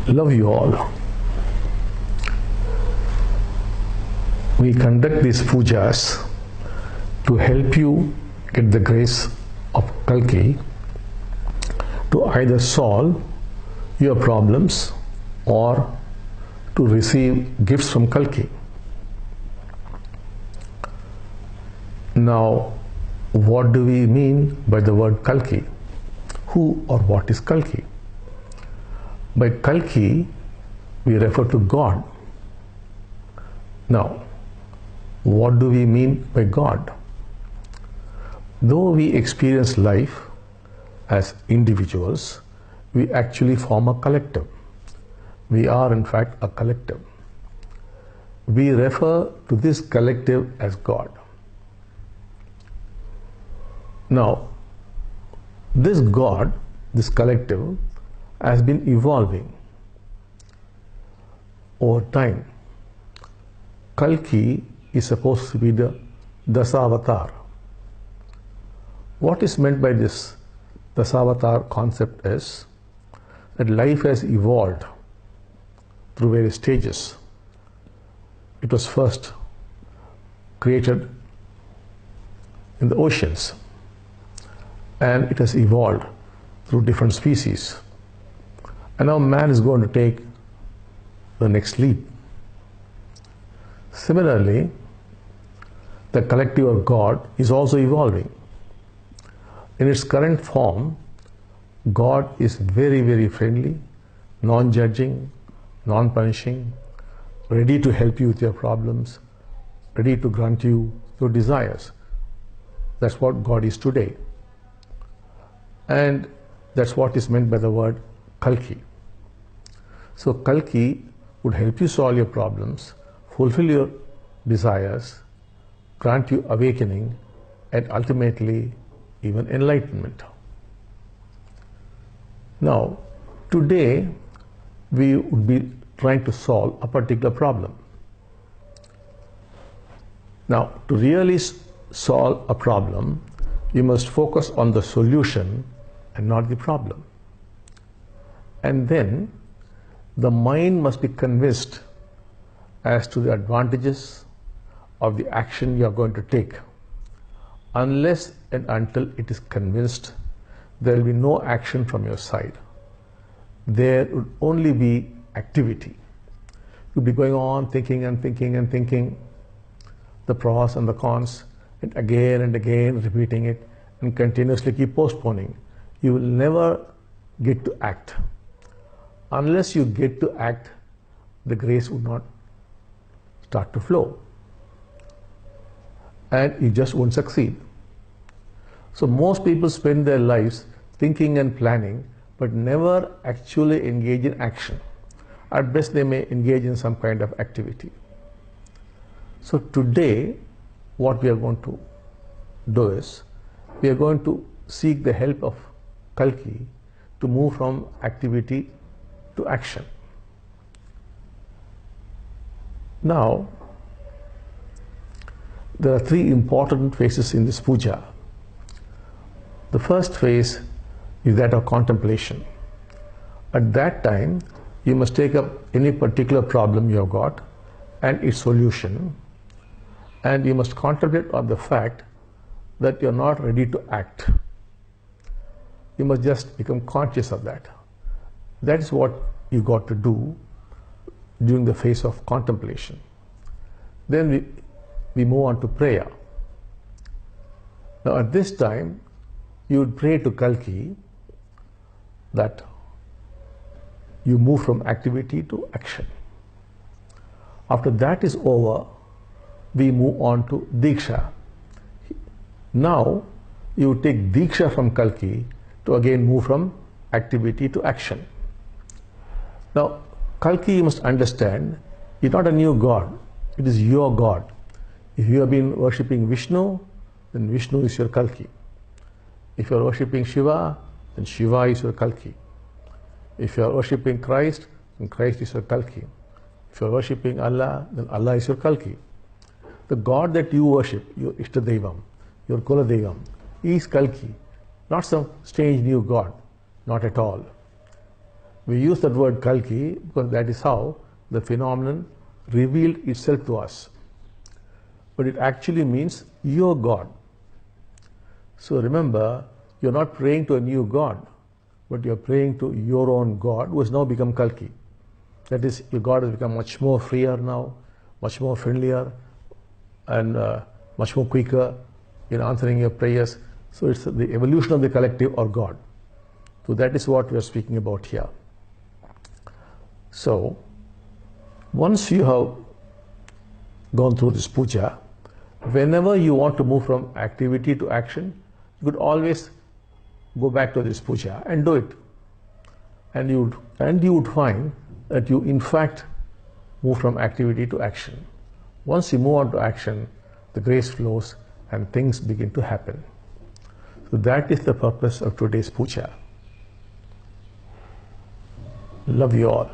Love you all. We conduct these pujas to help you get the grace of Kalki to either solve your problems or to receive gifts from Kalki. Now, what do we mean by the word Kalki? Who or what is Kalki? By Kalki, we refer to God. Now, what do we mean by God? Though we experience life as individuals, we actually form a collective. We are in fact a collective. We refer to this collective as God. Now, this God, this collective, has been evolving over time. Kalki is supposed to be the Dasavatar. What is meant by this Dasavatar concept is that life has evolved through various stages. It was first created in the oceans, and it has evolved through different species. And now man is going to take the next leap. Similarly, the collective of God is also evolving. In its current form, God is very, very friendly, non-judging, non-punishing, ready to help you with your problems, ready to grant you your desires. That's what God is today. And that's what is meant by the word Kalki. So Kalki would help you solve your problems, fulfill your desires, grant you awakening, and ultimately even enlightenment. Now, today we would be trying to solve a particular problem. Now, to really solve a problem, you must focus on the solution and not the problem. And then the mind must be convinced as to the advantages of the action you are going to take. Unless and until it is convinced, there will be no action from your side. There would only be activity. You'll be going on thinking and thinking and thinking the pros and the cons, and again repeating it, and continuously keep postponing. You will never get to act. Unless you get to act, the grace would not start to flow, and you just won't succeed. So most people spend their lives thinking and planning, but never actually engage in action. At best, they may engage in some kind of activity. So today, what we are going to do is, we are going to seek the help of Kalki to move from activity to action. Now, there are three important phases in this puja. The first phase is that of contemplation. At that time, you must take up any particular problem you have got and its solution, and you must contemplate on the fact that you are not ready to act. You must just become conscious of that. That is what you got to do during the phase of contemplation. Then we move on to prayer. Now at this time, you would pray to Kalki that you move from activity to action. After that is over, we move on to Diksha. Now you take Diksha from Kalki to again move from activity to action. Now, Kalki, you must understand, is not a new God. It is your God. If you have been worshipping Vishnu, then Vishnu is your Kalki. If you are worshipping Shiva, then Shiva is your Kalki. If you are worshipping Christ, then Christ is your Kalki. If you are worshipping Allah, then Allah is your Kalki. The God that you worship, your Ishtadevam, your Kuladevam, is Kalki, not some strange new God, not at all. We use that word Kalki because that is how the phenomenon revealed itself to us. But it actually means your God. So remember, you're not praying to a new God, but you're praying to your own God who has now become Kalki. That is, your God has become much more freer now, much more friendlier, and much more quicker in answering your prayers. So it's the evolution of the collective or God. So that is what we are speaking about here. So once you have gone through this puja, whenever you want to move from activity to action, you could always go back to this puja and do it. And you would find that you in fact move from activity to action. Once you move on to action, the grace flows and things begin to happen. So that is the purpose of today's puja. Love you all.